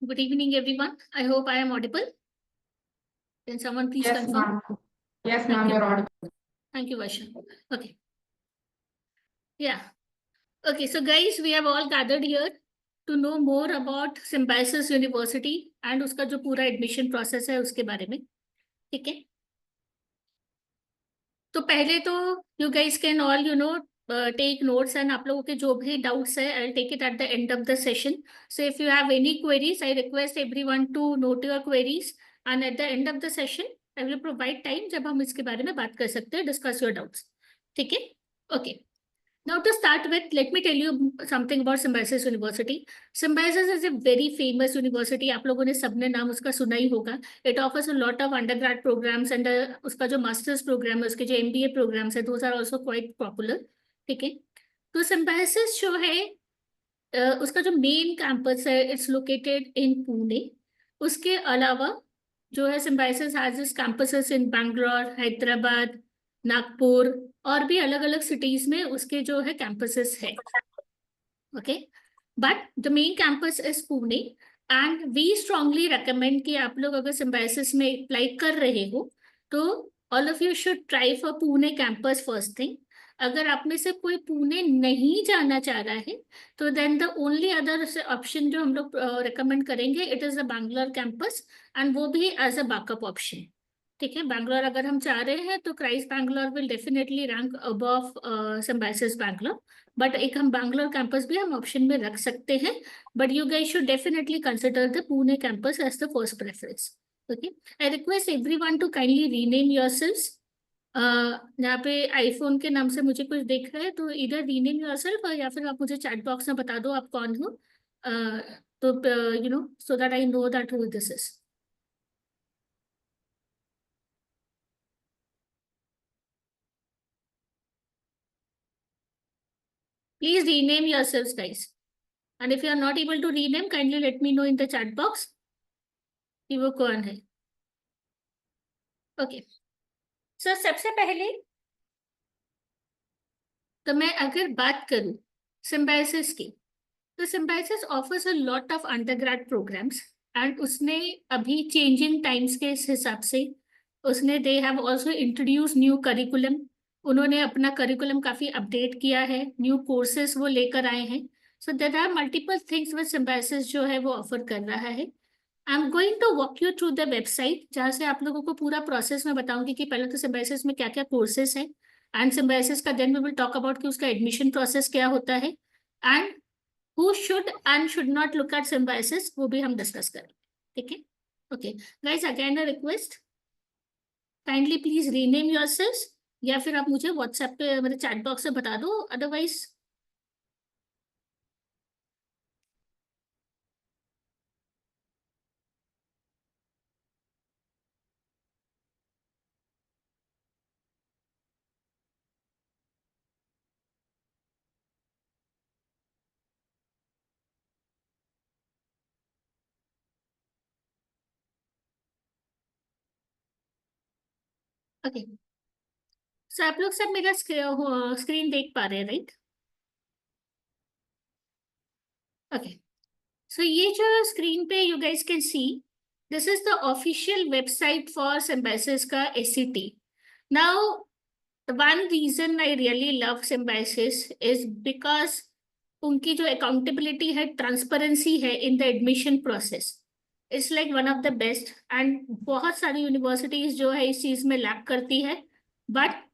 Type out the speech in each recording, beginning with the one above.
Good evening, everyone. I hope I am audible. Can someone please Yes, confirm? ma'am. Yes, Thank ma'am, you. you're audible. Thank you, Varsha. Okay. Yeah. Okay, so guys, we have all gathered here to know more about Symbiosis University and उसका जो पूरा admission process है उसके बारे में. ठीक है. तो पहले तो you guys can all take notes and आप लोगों के जो भी doubts है I'll take it at the end of the session. So if you have any queries, I request everyone to note your queries and at the end of the session I will provide time जब हम इसके बारे में बात कर सकते हैं, discuss your doubts. ठीक है? Okay. Now to start with, let me tell you something about Symbiosis University. Symbiosis is a very famous university. आप लोगों ने सबने नाम उसका सुना ही होगा. It offers a lot of undergrad programs and उसका जो master's program है, उसके जो MBA programs है, those are also quite popular. ठीक है? तो Symbiosis जो है उसका जो मेन कैंपस है, it's located in Pune. उसके अलावा जो है Symbiosis has its campuses in Bangalore, Hyderabad, Nagpur और भी अलग अलग सिटीज में उसके जो है कैंपसेस है. Okay, but the main campus is Pune and we strongly recommend कि आप लोग अगर सिम्बायोसिस में अप्लाई कर रहे हो तो all of you should try for Pune campus first thing. अगर आप में से कोई पुणे नहीं जाना चाह रहा है तो then the only other option जो हम लोग रिकमेंड करेंगे it is the Bangalore campus and वो भी एज अ बैकअप ऑप्शन. ठीक है, बैंगलोर अगर हम चाह रहे हैं तो Christ Bangalore will definitely rank above Symbiosis Bangalore, but एक हम बैंगलोर कैंपस भी हम ऑप्शन में रख सकते हैं. But you guys should definitely consider the Pune campus as the first preference. Okay, I request everyone to kindly rename yourselves. यहाँ पे आईफोन के नाम से मुझे कुछ देख रहा है तो इधर रीनेम योरसेल्फ या फिर आप मुझे चैट बॉक्स में बता दो आप कौन हो, तो you know so that I know that who this is. Please rename yourselves, guys. And if you are not able to rename, kindly let me know in the chat box कि वो कौन है. ओके, सो सबसे पहले तो मैं अगर बात करूं सिम्बायोसिस की तो Symbiosis offers a lot of undergrad programmes and उसने अभी चेंजिंग टाइम्स के हिसाब से उसने they have also introduce new curriculum. उन्होंने अपना करिकुलम काफी अपडेट किया है, न्यू कोर्सेज वो लेकर आए हैं. So there are multiple things with Symbiosis जो है वो ऑफर कर रहा है. I am going to walk you through the website जहाँ से आप लोगों को पूरा प्रोसेस में बताऊंगी कि पहले तो सिम्बायोसिस में क्या क्या कोर्सेज हैं एंड सिम्बायोसिस का then we will talk about कि उसका एडमिशन प्रोसेस क्या होता है and who should and should not look at symbiosis वो भी हम डिस्कस करें. ठीक है? Okay guys, again a request, kindly please rename yourselves या फिर आप मुझे व्हाट्सएप पे मेरे चैट बॉक्स में बता दो, अदरवाइज ओके. सो आप लोग सब मेरा स्क्रीन देख पा रहे हैं, राइट? ओके, सो ये जो स्क्रीन पे you guys can see this is the official website for Symbiosis का SCT. Now one reason I really love Symbiosis is because उनकी जो अकाउंटेबिलिटी है, ट्रांसपेरेंसी है in the admission process, it's like one of the best. And बहुत सारी universities जो है इस चीज में लैक करती है, but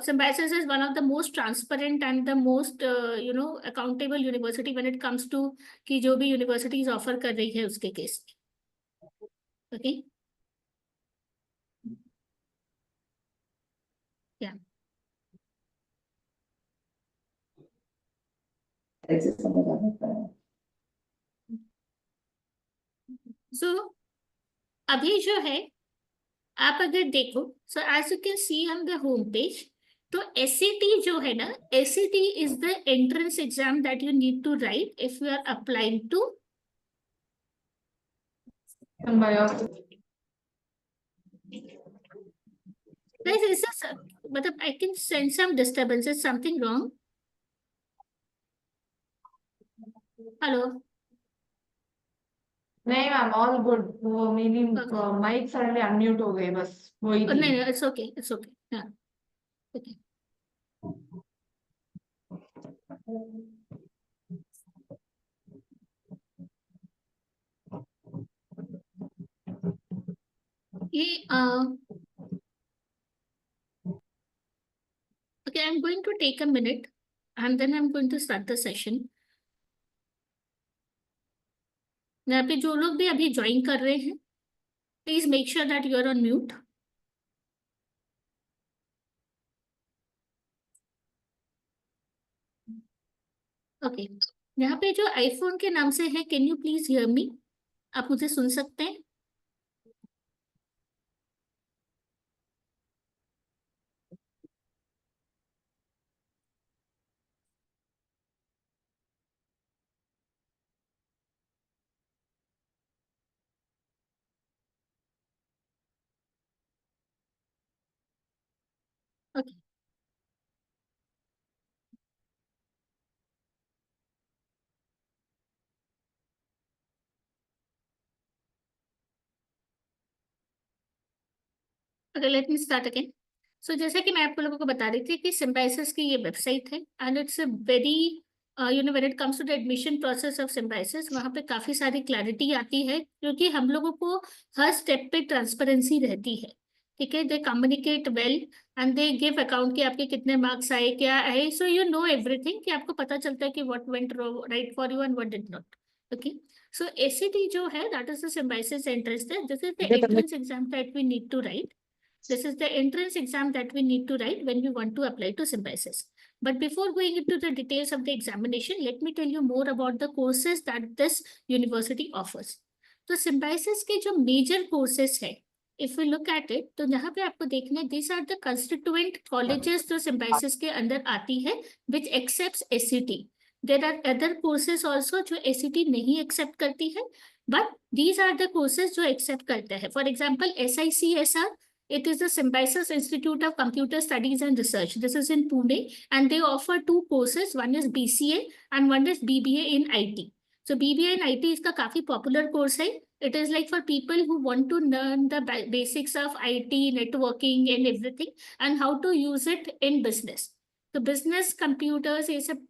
Symbiosis is one of the most transparent and the most accountable university when it comes to कि जो भी यूनिवर्सिटीज ऑफर कर रही है उसके केस. ओके, या सो अभी जो है आप अगर देखो, so as you can see on the home page, तो एससीटी जो है ना, SCT is the entrance exam that you need to write if you are applying to Symbiosis. guys. Is this मतलब I can sense some disturbance, is something wrong? Hello, नहीं ma'am, all good. वो मेरी Okay. Mic suddenly unmute हो गई, बस वही थी। नहीं, इट्स ओके, इट्स ओके, हाँ, ओके। ये okay, I'm going to take a minute and then I'm going to start the session. यहाँ पे जो लोग भी अभी ज्वाइन कर रहे हैं, please make sure that you are on mute. Okay, यहाँ पे जो आईफोन के नाम से है, can you please hear me? आप मुझे सुन सकते हैं? Okay, okay, let me start again. So जैसा कि मैं आपको लोगों को बता रही थी कि सिम्बाइसिस की ये वेबसाइट है and it's a very when it comes to the admission process of Symbiosis, वहाँ पे काफी सारी क्लैरिटी आती है क्योंकि हम लोगों को हर स्टेप पे ट्रांसपेरेंसी रहती है। ठीक है, दे communicate well and they give account कि आपके कितने मार्क्स आए, क्या आए, सो यू नो एवरीथिंग, कि आपको पता चलता है कि what went right for you and what did not. Okay, so SET जो है, that is the Symbiosis entrance test, this is the entrance exam that we need to write. This is the entrance exam that we need to write when we want to apply to Symbiosis. But before going into the details of the examination, let me tell you more about the courses that this university offers. तो Symbiosis के जो major courses है, if we look at it, तो यहाँ पे आपको देखना है, these are the constituent colleges जो Symbiosis के अंदर आती है, which accepts SCT. There are other courses also जो SCT नहीं accept करती है, but these are the courses जो accept करता है. For example, SICSR, it is the Symbiosis Institute of Computer Studies and Research. This is in Pune, and they offer two courses. One is BCA and one is BBA in IT. So BBA in IT is the काफी popular course है. It is like for people who want to learn the basics of IT, networking and everything, and how to use it in business. तो business computers ये सब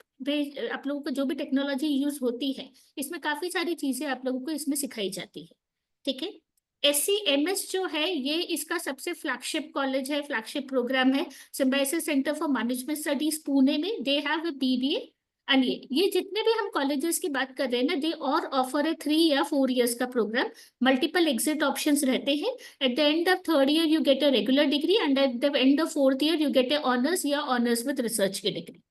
आप लोगों को जो भी टेक्नोलॉजी यूज होती है, इसमें काफी सारी चीजें आप लोगों को इसमें सिखाई जाती है। ठीक है, SCMS जो है, ये इसका सबसे फ्लैगशिप कॉलेज है, फ्लैगशिप प्रोग्राम है, Symbiosis centre for management studies Pune में। They have a BBA and ये जितने भी हम कॉलेजेस की बात कर रहे हैं ना, दे और ऑफर ए 3 या 4 इयर्स का प्रोग्राम। मल्टीपल एग्जिट ऑप्शंस रहते हैं। At the end of third year you get a regular degree and at the end of fourth year you get A honours या ऑनर्स विद रिसर्च की degree.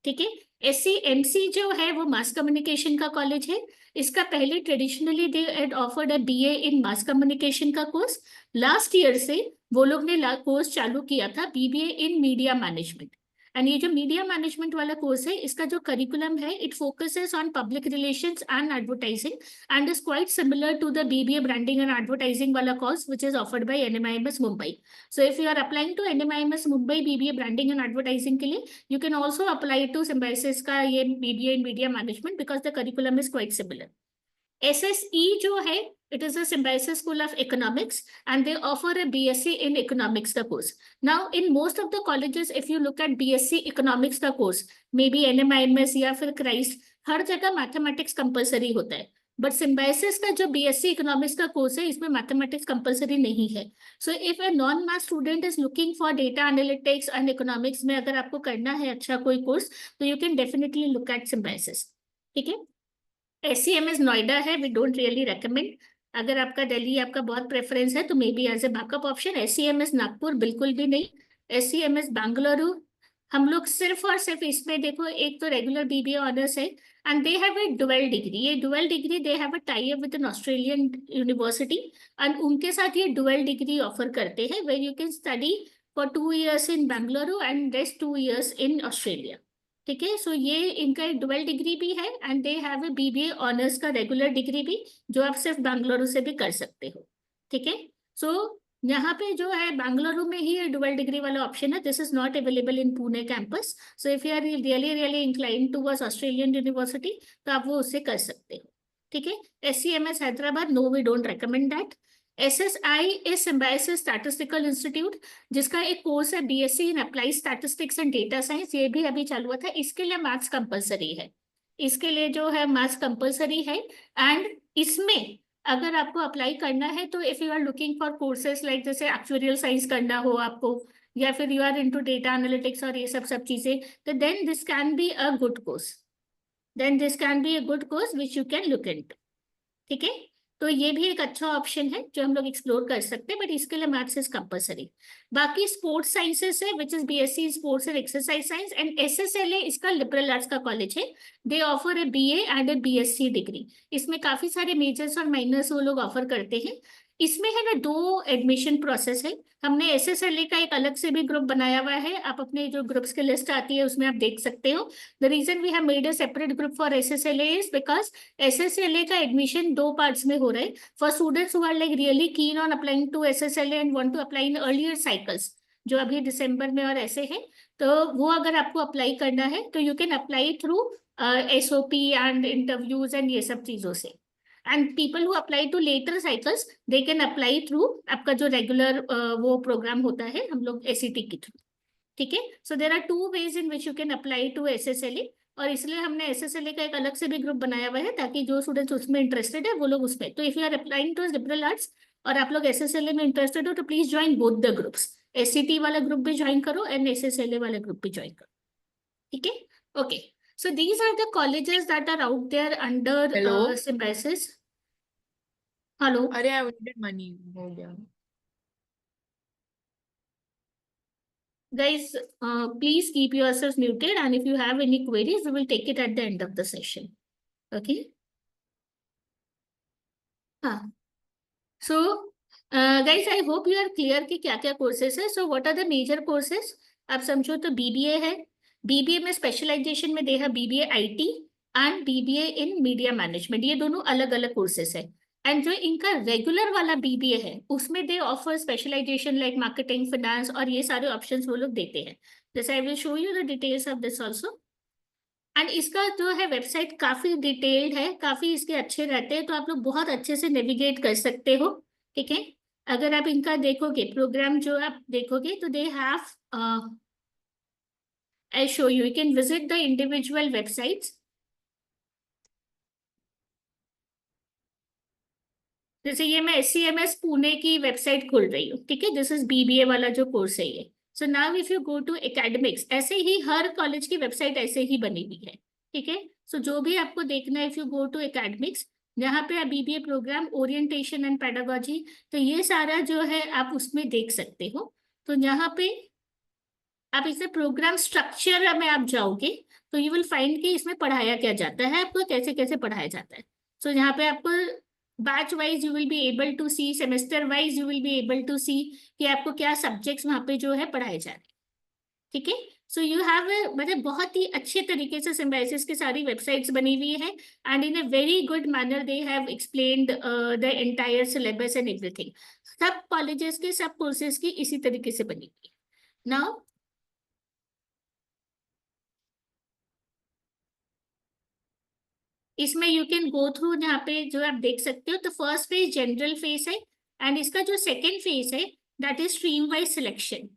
ठीक है, SCMC जो है वो mass communication का कॉलेज है। इसका पहले traditionally they had offered a BA in mass communication का कोर्स। लास्ट ईयर से वो लोग ने कोर्स चालू किया था BBA in media management. And ये जो मीडिया मैनेजमेंट वाला कोर्स है, इसका जो करिकुलम है, it focuses on public relations and advertising and is quite similar to the BBA branding and advertising वाला course which is offered by NMIMS Mumbai. So if you are applying to NMIMS Mumbai BBA branding and advertising के लिए, you can also apply to Symbiosis का ये BBA in Media Management because the curriculum is quite similar. SSE जो है, it is a Symbiosis School of Economics and they offer a BSc in Economics का course. Now in most of the colleges, if you look at BSc Economics का course, maybe NMIMS या फिर Christ, हर जगह mathematics compulsory होता है। But symbiosis का जो BSc economics का कोर्स है, इसमें मैथमेटिक्स कंपलसरी नहीं है। So if a non math student is looking for data analytics and economics में अगर आपको करना है अच्छा कोई कोर्स, तो you can definitely look at symbiosis. ठीक है, SCMS नोएडा है, वी डोंट रियली रेकमेंड। अगर आपका दिल्ली आपका बहुत प्रेफरेंस है तो maybe as a backup option. SCMS Nagpur बिल्कुल भी नहीं। SCMS बेंगलुरु, हम लोग सिर्फ और सिर्फ इसमें देखो, एक तो रेगुलर BBA ऑनर्स है and they have a dual degree. ये dual degree they have a tie up with an Australian university and उनके साथ ये डुअल डिग्री ऑफर करते हैं, where you can study for 2 years इन बेंगलुरु एंड रेस्ट 2 years इन Australia. ठीक है, सो ये इनका एक डुअल डिग्री भी है and they have A BBA honours का रेगुलर डिग्री भी, जो आप सिर्फ बेंगलुरु से भी कर सकते हो। ठीक है, सो यहाँ पे जो है बेंगलुरु में ही डुअल डिग्री वाला ऑप्शन है। This is not available in Pune campus. So if you are really really inclined towards Australian university, तो आप वो उससे कर सकते हो। ठीक है। SCMS Hyderabad, no we don't recommend that. SSI is Symbiosis statistical institute, जिसका एक कोर्स है BSc in applied statistics and data science, ये भी अभी चालू हुआ था। इसके लिए मैथ्स कंपलसरी है, इसके लिए जो है मैथ्स कंपलसरी है। एंड इसमें अगर आपको अप्लाई करना है तो if you are looking for courses like जैसे एक्चुअरियल साइंस करना हो आपको, या फिर you are into data analytics और ये सब चीजें, तो then this can be a good course, then this can be a good course which you can look into. ठीक है, तो ये भी एक अच्छा ऑप्शन है जो हम लोग एक्सप्लोर कर सकते हैं, बट इसके लिए मैथ्स इज कंपलसरी। बाकी स्पोर्ट्स साइंसेस है which is BSc sports and exercise science, and SSLA इसका लिबरल आर्ट्स का कॉलेज है। दे offer A BA and A BSc degree. इसमें काफी सारे मेजर्स और माइनर्स वो लोग ऑफर करते हैं। इसमें है ना 2 एडमिशन प्रोसेस है। हमने SSLA का एक अलग से भी ग्रुप बनाया हुआ है, आप अपने जो ग्रुप्स की लिस्ट आती है उसमें आप देख सकते हो। The reason we have made a separate group for SSLA is because SSLA का एडमिशन 2 पार्ट्स में हो रहा है। For students who are like really keen on applying to SSLA and want to apply in earlier cycles, जो अभी दिसंबर में और ऐसे हैं, तो वो अगर आपको अप्लाई करना है तो you can apply through SOP and interviews and ये सब चीजों से। And people who apply to later cycles they can apply through आपका जो रेगुलर वो प्रोग्राम होता है हम लोग SET के थ्रू। ठीक है, so there are 2 ways in which you can apply to SSLA, और इसलिए हमने SSLA का एक अलग से भी ग्रुप बनाया हुआ है ताकि जो स्टूडेंट्स उसमें इंटरेस्टेड है वो लोग उसमें, तो if you are applying to liberal arts और आप लोग SSLA में इंटरेस्टेड हो तो please join both the groups. SET वाला ग्रुप भी ज्वाइन करो एंड SSLA वाला ग्रुप भी ज्वाइन करो। ठीक है, okay. So these are the colleges that are out there under hello Symbiosis. Hello. अरे आई वांटेड मनी हो गया। Guys, please keep yourselves muted, and if you have any queries, we will take it at the end of the session. Okay? हाँ. So, guys, I hope you are clear कि क्या क्या courses है. So, what are the major courses? आप समझो तो BBA है. BBA में specialization में दे है BBA IT and BBA in Media Management. ये दोनों अलग अलग courses है. एंड जो इनका रेगुलर वाला BBA है उसमें they offer specialisation like marketing, finance और ये सारे ऑप्शंस वो लोग देते हैं। जैसे I will show you the details of this also. And इसका जो है वेबसाइट काफी डिटेल्ड है, काफी इसके अच्छे रहते हैं, तो आप लोग बहुत अच्छे से नेविगेट कर सकते हो। ठीक है, अगर आप इनका देखोगे प्रोग्राम जो आप देखोगे तो they have I show you can visit the individual websites. जैसे ये मैं SCMS पुणे की वेबसाइट खोल रही हूँ, ठीक है, दिस इज BBA वाला जो कोर्स है ये। So now if you go to academics, ऐसे ही हर कॉलेज की वेबसाइट ऐसे ही बनी हुई है। ठीक है, सो जो भी आपको देखना है, if you go to academics, यहाँ पे आप BBA programme orientation and pedagogy, तो ये सारा जो है आप उसमें देख सकते हो। तो यहाँ पे आप इसे प्रोग्राम स्ट्रक्चर में आप जाओगे तो यू विल फाइंड कि इसमें पढ़ाया क्या जाता है, आपको कैसे कैसे पढ़ाया जाता है। सो यहाँ पे आपको batch wise you will be able to see, semester wise you will be able to see कि आपको क्या सब्जेक्ट्स वहाँ पे जो है पढ़ाए जा रहे हैं। ठीक है, सो यू हैव मतलब बहुत ही अच्छे तरीके से सिम्बायोसिस की सारी वेबसाइट्स बनी हुई है, and in a very good manner they have explained the entire syllabus and everything. सब कॉलेजेस के सब कोर्सेज की इसी तरीके से बनी हुई है। नाउ इसमें यू कैन गो थ्रू, यहाँ पे जो आप देख सकते हो, तो फर्स्ट फेज जनरल फेज है, एंड इसका जो सेकेंड फेज है that is stream wise selection.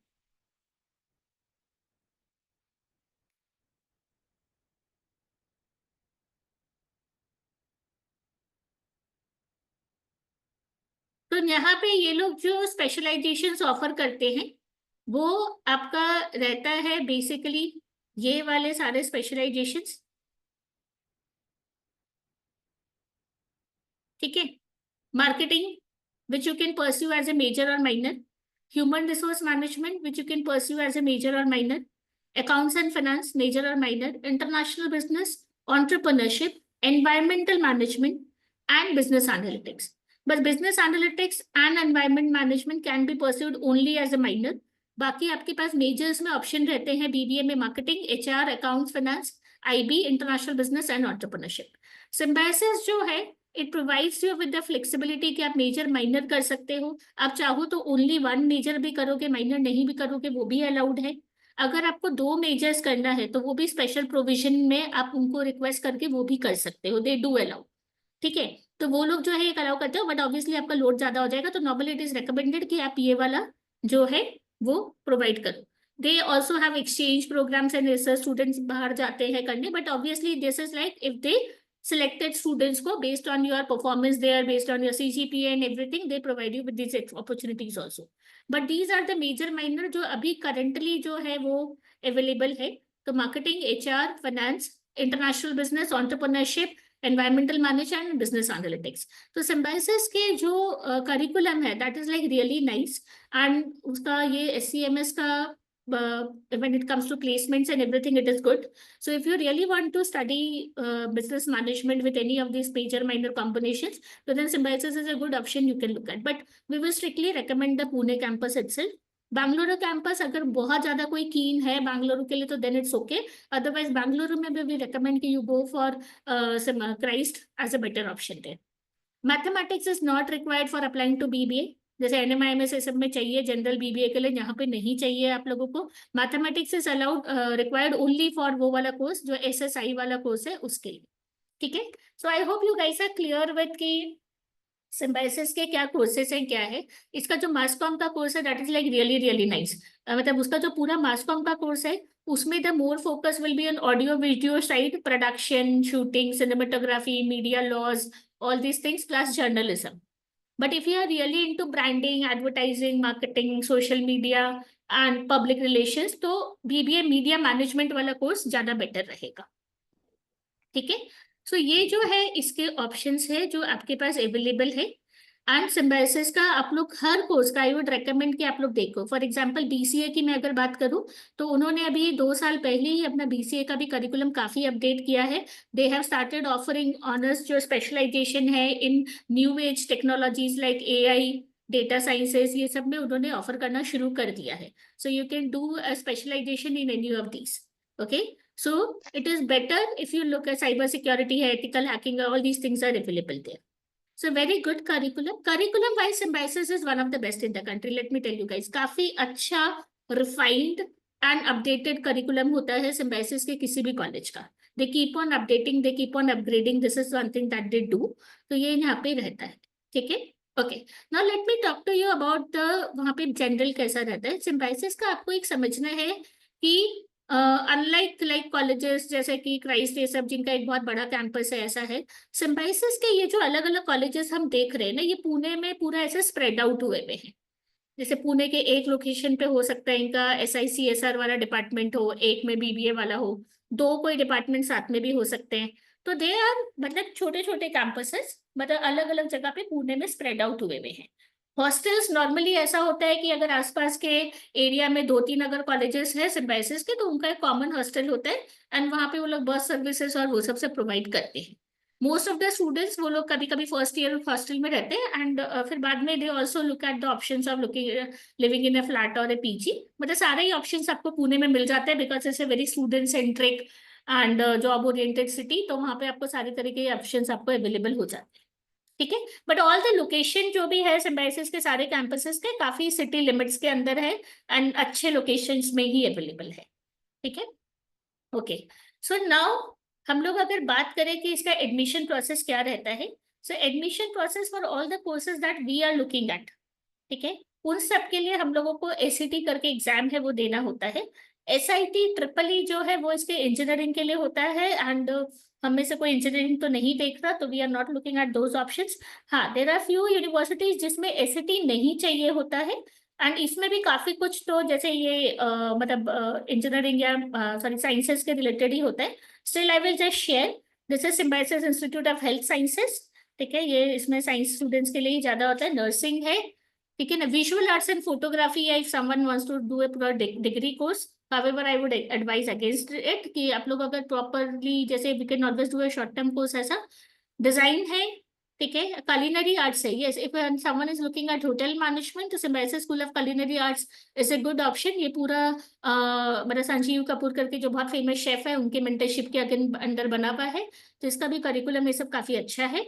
तो यहाँ पे ये लोग जो स्पेशलाइजेशंस ऑफर करते हैं वो आपका रहता है बेसिकली ये वाले सारे स्पेशलाइजेशंस। ठीक है, marketing which you can pursue as a major or minor, human resource management which you can pursue as a major or minor, accounts and finance major or minor, international business, entrepreneurship, environmental management and business analytics. But business analytics and environment management can be pursued only as a minor. बाकी आपके पास measures में option रहते हैं BBA में marketing, HR, accounts, finance, IB, international business and entrepreneurship. Symbiosis जो है it provides you with the flexibility कि आप मेजर माइनर कर सकते हो। आप चाहो तो ओनली 1 मेजर भी करोगे, माइनर नहीं भी करोगे, वो भी अलाउड है। अगर आपको 2 मेजर्स करना है तो वो भी स्पेशल प्रोविजन में आप उनको रिक्वेस्ट करके वो भी कर सकते हो, दे डू अलाउ। ठीक है, तो वो लोग जो है एक अलाउ करते हो, बट ऑब्वियसली आपका लोड ज्यादा हो जाएगा, तो नॉर्मली इट इज रिकमेंडेड कि आप ये वाला जो है वो प्रोवाइड करो। They also have exchange programmes and research, students बाहर जाते हैं करने, but obviously this is like if they selected students को based on your performance there, based on your CGPA and everything, they provide you with these opportunities also. But these are the major minor जो अभी currently जो है वो available है। तो marketing, HR, finance, international business, entrepreneurship, environmental management and business analytics। तो Symbiosis के जो curriculum है that is like really nice, and उसका ये SCMS का when it comes to placements and everything, it is good. So if you really want to study business management with any of these major minor combinations, so then Symbiosis is a good option you can look at. But we will strictly recommend the Pune campus itself. Bangalore campus अगर बहुत ज्यादा कोई keen है Bangalore के लिए तो then it's okay. Otherwise Bangalore में भी we recommend कि you go for some Christ as a better option there. Mathematics is not required for applying to BBA. जैसे NMIMS सब में चाहिए, जनरल BBA के लिए यहाँ पे नहीं चाहिए आप लोगों को। Mathematics is allowed required only for वो वाला कोर्स जो SSI वाला कोर्स है उसके लिए, ठीक है। So I hope you guys are clear with कि सिम्बायोसिस के क्या कोर्सेस हैं, क्या है। इसका जो मास कॉम का कोर्स है that is like really really nice. मतलब उसका जो पूरा मास कॉम का कोर्स है उसमें the more focus will be on audio video side, production, shooting, cinematography, media laws, all these things plus journalism. But if you are really into branding, advertising, marketing, social media and public relations, तो BBA media management वाला course ज्यादा better रहेगा, ठीक है। सो ये जो है इसके ऑप्शंस है जो आपके पास अवेलेबल है। एंड सिम्बायोसिस का आप लोग हर कोर्स का आई वुड रेकमेंड कि आप लोग देखो। फॉर एग्जांपल BCA की मैं अगर बात करूं तो उन्होंने अभी 2 साल पहले ही अपना BCA का भी करिकुलम काफी अपडेट किया है। They have started offering honours जो स्पेशलाइजेशन है in new age technologies like AI, data sciences, ये सब में उन्होंने ऑफर करना शुरू कर दिया है। So you can do a specialisation in any of these, okay. So it is better if you look at cyber security, ethical hacking, all these things are available there. So very good curriculum. Curriculum wise, Symbiosis is one of the best in the country. Let me tell you guys, काफी अच्छा refined and updated curriculum होता है Symbiosis के किसी भी college का। They keep on updating, they keep on upgrading. This is one thing that they do. तो ये यहाँ पे रहता है, ठीक है। Okay, now let me talk to you about the वहाँ पे जनरल कैसा रहता है। Symbiosis का आपको एक समझना है कि अनलाइक लाइक कॉलेजेस जैसे कि क्राइस्ट, ये सब जिनका एक बहुत बड़ा कैंपस है, ऐसा है सिम्बायोसिस के ये जो अलग अलग कॉलेजेस हम देख रहे हैं ना, ये पुणे में पूरा ऐसे स्प्रेड आउट हुए हुए हैं। जैसे पुणे के एक लोकेशन पे हो सकता है इनका SICSR वाला डिपार्टमेंट हो, एक में BBA वाला हो, 2 कोई डिपार्टमेंट साथ में भी हो सकते हैं। तो दे आर मतलब छोटे छोटे कैंपसेस, मतलब अलग अलग जगह पे पुणे में स्प्रेड आउट हुए हुए हैं। हॉस्टल्स नॉर्मली ऐसा होता है कि अगर आसपास के एरिया में 2-3 अगर कॉलेजेस है सिम्बायोसिस के तो उनका एक कॉमन हॉस्टल होता है एंड वहाँ पे वो लोग बस सर्विसेज और वो सब से प्रोवाइड करते हैं। मोस्ट ऑफ द स्टूडेंट्स वो लोग कभी कभी फर्स्ट ईयर हॉस्टल में रहते हैं एंड फिर बाद में they also look at the options of living in a flat और ए PG। मतलब सारे ही ऑप्शंस आपको पुणे में मिल जाते हैं because it's a very student centric and job oriented city, तो वहाँ पे आपको सारे तरह के ऑप्शंस आपको अवेलेबल हो जाते हैं, ठीक है। बट ऑल द लोकेशन जो भी है सिम्बायोसिस के सारे कैंपसेस के काफी सिटी लिमिट्स के अंदर है एंड अच्छे लोकेशंस में ही अवेलेबल है, ठीक है। ओके, सो नाउ हम लोग अगर बात करें कि इसका एडमिशन प्रोसेस क्या रहता है, so admission process for all the courses that we are looking at, ठीक है, उन सब के लिए हम लोगों को ACT करके एग्जाम है वो देना होता है। SIT EEE जो है वो इसके इंजीनियरिंग के लिए होता है एंड हम में से कोई इंजीनियरिंग तो नहीं देख रहा, तो we are not looking at those options. हाँ, देयर आर फ्यू यूनिवर्सिटीज जिसमें ACT नहीं चाहिए होता है एंड इसमें भी काफी कुछ तो जैसे ये मतलब इंजीनियरिंग या सॉरी साइंसेस के रिलेटेड ही होता है। Still I will just share, this is symbiosis institute of health sciences, ठीक है, ये इसमें साइंस स्टूडेंट्स के लिए ही ज्यादा होता है। नर्सिंग है, ठीक है ना, विजुअल आर्ट्स एंड फोटोग्राफी है, if someone wants to do a degree course. However, I would advise against it कि आप लोग अगर प्रॉपरली जैसे we can always do a short term course ऐसा। डिजाइन है, ठीक है, culinary arts है, yes, if someone is looking at hotel management तो Symbiosis School of Culinary Arts is a good option। ये पूरा मतलब संजीव कपूर करके जो बहुत फेमस शेफ है उनके मेंटरशिप के अंदर बना हुआ है, तो इसका भी करिकुलम ये सब काफी अच्छा है,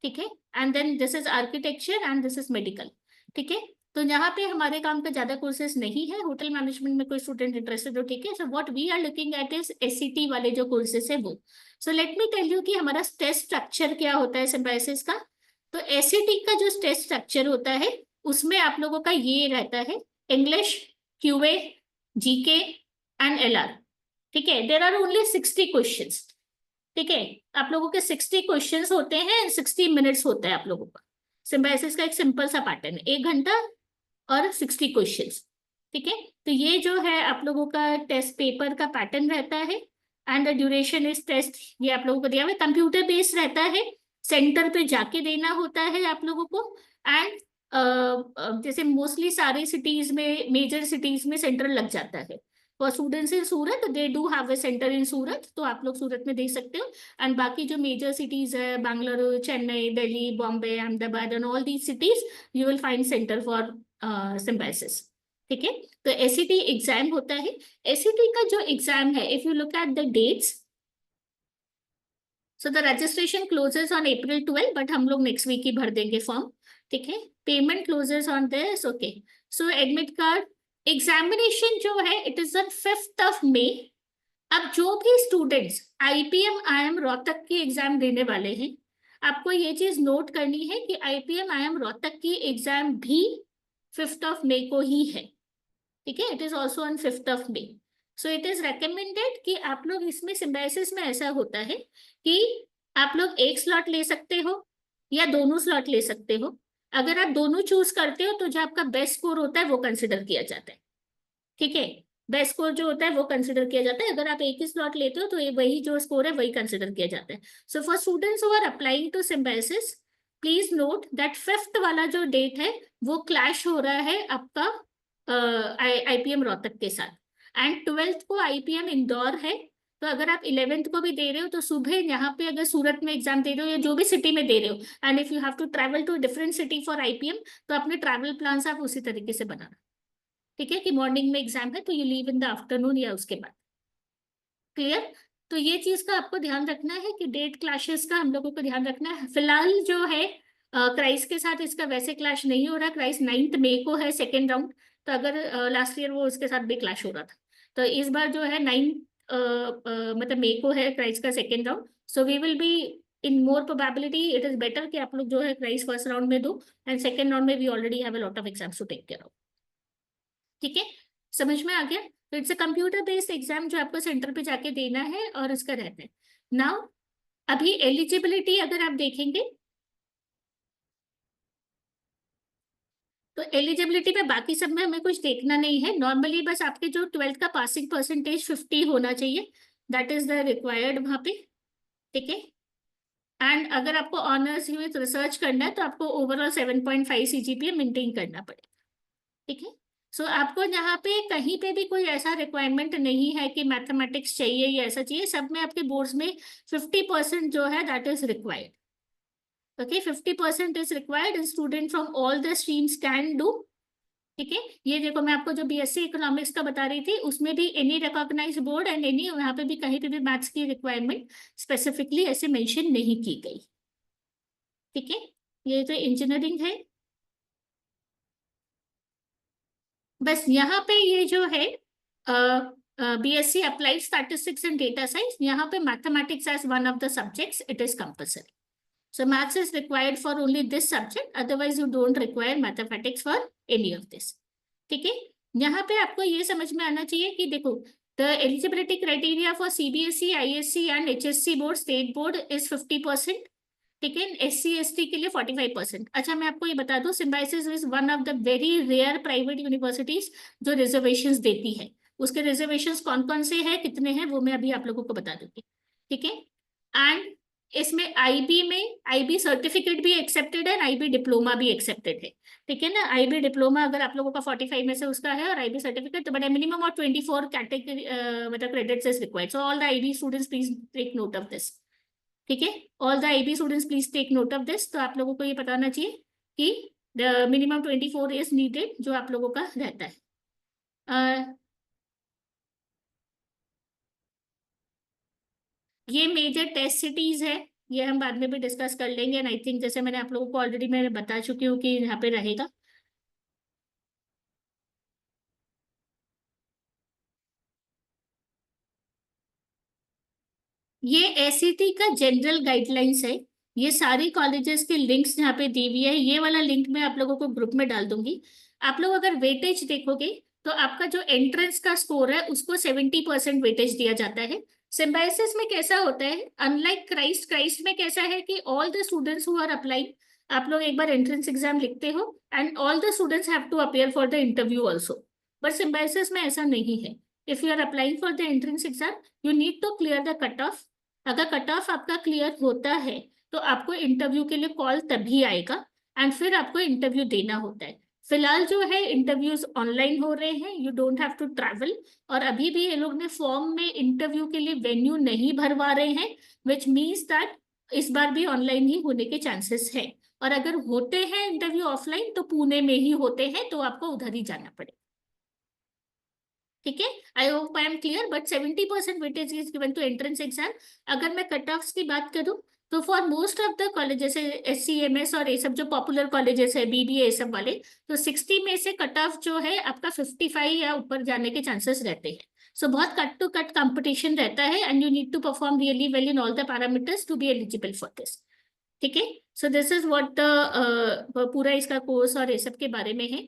ठीक है। And then this is architecture and this is medical, ठीक है। तो यहाँ पे हमारे काम का ज्यादा कोर्सेज नहीं है, होटल मैनेजमेंट में कोई स्टूडेंट इंटरेस्टेड हो, ठीक है। So what we are looking at is SCT वाले जो कोर्सेज है वो। So let me tell you कि हमारा टेस्ट स्ट्रक्चर क्या होता है सिम्बायोसिस का। तो एससीटी का जो टेस्ट स्ट्रक्चर होता है उसमें आप लोगों का ये रहता है, English, QA, GK and LR, ठीक है। देर आर ओनली 60 क्वेश्चंस, ठीक है। आप लोगों के 60 क्वेश्चंस होते हैं, 60 मिनट्स होता है आप लोगों का। सिम्बायोसिस का एक सिंपल सा पैटर्न है, 1 घंटा और 60 क्वेश्चंस, ठीक है। तो ये जो है आप लोगों का टेस्ट पेपर का पैटर्न रहता है, and the duration is test, ये आप लोगों को दिया हुआ है, कंप्यूटर बेस्ड रहता है, सेंटर पे जाके देना होता है आप लोगों को। एंड जैसे मोस्टली सारे सिटीज में, मेजर सिटीज में सेंटर लग जाता है। For students in Surat, they do have a centre in Surat, तो आप लोग सूरत में दे सकते हो। एंड बाकी जो मेजर सिटीज है, Bengaluru, Chennai, Delhi, Bombay, Ahmedabad and all these cities, you will find centre for symbiosis, ठीक है। तो एसीटी एग्जाम होता है। एसीटी का जो एग्जाम है, if you look at the dates, so the registration closes on April 12, but हम लोग नेक्स्ट वीक ही भर देंगे फॉर्म, ठीक है। Payment closes on this, okay. So admit card, examination जो है it is on 5th May। अब जो भी स्टूडेंट्स आईपीएम आईएम रोहतक की एग्जाम देने वाले हैं, आपको ये चीज नोट करनी है कि आईपीएम आईएम रोहतक की एग्जाम भी 5th May को ही है, ठीक है। It is also on 5th May। So it is recommended कि आप लोग इसमें, सिम्बायोसिस में ऐसा होता है कि आप लोग एक स्लॉट ले सकते हो या दोनों स्लॉट ले सकते हो। अगर आप दोनों चूज करते हो तो जो आपका बेस्ट स्कोर होता है वो कंसिडर किया जाता है, ठीक है। बेस्ट स्कोर जो होता है वो कंसिडर किया जाता है। अगर आप एक ही स्लॉट लेते हो तो ये वही जो स्कोर है वही कंसिडर किया जाता है। So for students who are applying to Symbiosis, please note that 5th वाला जो डेट है वो क्लैश हो रहा है आपका आईपीएम रोहतक के साथ, एंड 12th को आईपीएम इंदौर है। तो अगर आप 11th को भी दे रहे हो तो सुबह यहाँ पे अगर सूरत में एग्जाम दे रहे हो या जो भी सिटी में दे रहे हो, and if you have to travel to different city for IPM, तो अपने ट्रैवल प्लान आप उसी तरीके से बनाना, ठीक है। कि मॉर्निंग में एग्जाम है तो you leave in the afternoon या उसके बाद, क्लियर। तो ये चीज का आपको ध्यान रखना है कि डेट क्लैशेस का हम लोगों को ध्यान रखना है। फिलहाल जो है क्राइस के साथ इसका वैसे क्लैश नहीं हो रहा। क्राइस 9th May को है सेकेंड राउंड, तो अगर लास्ट ईयर वो उसके साथ भी क्लैश हो रहा था, तो इस बार जो है 9 मतलब May को है क्राइस का second round. So we will be in more probability, it is better कि आप लोग जो है क्राइस फर्स्ट राउंड में दो, एंड सेकेंड राउंड में we already have a lot of exams to take care of, ठीक है। समझ में आ गया। तो it's a computer based exam जो आपको सेंटर पे जाके देना है और उसका रहता है। नाउ अभी एलिजिबिलिटी अगर आप देखेंगे तो एलिजिबिलिटी पे बाकी सब में हमें कुछ देखना नहीं है। नॉर्मली बस आपके जो 12th का पासिंग परसेंटेज 50 होना चाहिए, दैट इज द रिक्वायर्ड वहां पे, ठीक है। एंड अगर आपको ऑनर्स विथ रिसर्च करना है तो आपको ओवरऑल 7.5 CGPA मेंटेन करना पड़ेगा, ठीक है। सो आपको यहाँ पे कहीं पे भी कोई ऐसा रिक्वायरमेंट नहीं है कि मैथमेटिक्स चाहिए या ऐसा चाहिए, सब में आपके बोर्ड्स में 50% जो है that is required, okay. 50% is required and student from all the streams can do, ठीक है। ये देखो मैं आपको जो बीएससी इकोनॉमिक्स का बता रही थी उसमें भी any recognise board and any, यहाँ पे भी कहीं पे भी मैथ्स की रिक्वायरमेंट स्पेसिफिकली ऐसे मेंशन नहीं की गई, ठीक है। ये तो इंजीनियरिंग है। बस यहाँ पे ये जो है BSc applied statistics and data science, यहाँ पे mathematics as one of the subjects it is compulsory. So maths is required for only this subject, otherwise you don't require mathematics for any of this, ठीक है। यहाँ पे आपको ये समझ में आना चाहिए कि देखो the eligibility criteria for CBSE, ISC and HSC board, state board is 50%, ठीक है। SC/ST के लिए 45%। अच्छा मैं आपको ये बता दूं, Symbiosis is one of the very rare private universities जो रिजर्वेशंस देती है। उसके रिजर्वेशंस कौन कौन से हैं, कितने हैं, वो मैं अभी आप लोगों को बता दूंगी, ठीक है। एंड इसमें आईबी में आईबी सर्टिफिकेट भी एक्सेप्टेड है, आईबी डिप्लोमा भी एक्सेप्टेड है, ठीक है ना। आईबी डिप्लोमा अगर आप लोगों का 45 में से उसका है और आईबी सर्टिफिकेट तो बड़ा मिनिमम और 24 कैटेगरी मतलब credits is required. So all the IB students please take note of this, ठीक है। All the IB students please take note of this. तो आप लोगों को ये बताना चाहिए कि द मिनिमम 24 इज नीडेड जो आप लोगों का रहता है। ये मेजर टेस्ट सिटीज है, ये हम बाद में भी डिस्कस कर लेंगे। एंड आई थिंक जैसे मैंने आप लोगों को ऑलरेडी मैं बता चुकी हूँ कि यहाँ पे रहेगा। ये एसईटी का जनरल गाइडलाइंस है। ये सारी कॉलेजेस के लिंक्स यहाँ पे दी हुई है। ये वाला लिंक मैं आप लोगों को ग्रुप में डाल दूंगी। आप लोग अगर वेटेज देखोगे तो आपका जो एंट्रेंस का स्कोर है उसको 70% वेटेज दिया जाता है। सिम्बायोसिस में कैसा होता है, अनलाइक क्राइस्ट में कैसा है कि all the students who are applying, आप लोग एक बार एंट्रेंस एग्जाम लिखते हो and all the students have to appear for the interview also. But Symbiosis में ऐसा नहीं है। If you are applying for the entrance exam, you need to clear the cut off. अगर कट ऑफ आपका clear होता है तो आपको इंटरव्यू के लिए कॉल तभी आएगा एंड फिर आपको इंटरव्यू देना होता है। फिलहाल जो है इंटरव्यूज ऑनलाइन हो रहे हैं, you don't have to travel. और अभी भी ये लोग ने फॉर्म में इंटरव्यू के लिए वेन्यू नहीं भरवा रहे हैं, विच मीन्स दैट इस बार भी ऑनलाइन ही होने के चांसेस है। और अगर होते हैं इंटरव्यू ऑफलाइन तो पुणे में ही होते हैं, तो आपको उधर ही जाना पड़ेगा। ठीक है, I hope I am clear. But 70% weightage is given to entrance exam. अगर मैं कट ऑफ की बात करूं तो for most of the colleges SCMS और ये सब जो पॉपुलर कॉलेजेस है BBA ये सब वाले, तो 60 में से कट ऑफ जो है आपका 55 या ऊपर जाने के चांसेस रहते हैं। सो बहुत कट टू कट कंपटीशन रहता है and you need to perform really well in all the parameters to be eligible for this. ठीक है, सो दिस इज व्हाट पूरा इसका कोर्स और ये सब के बारे में है।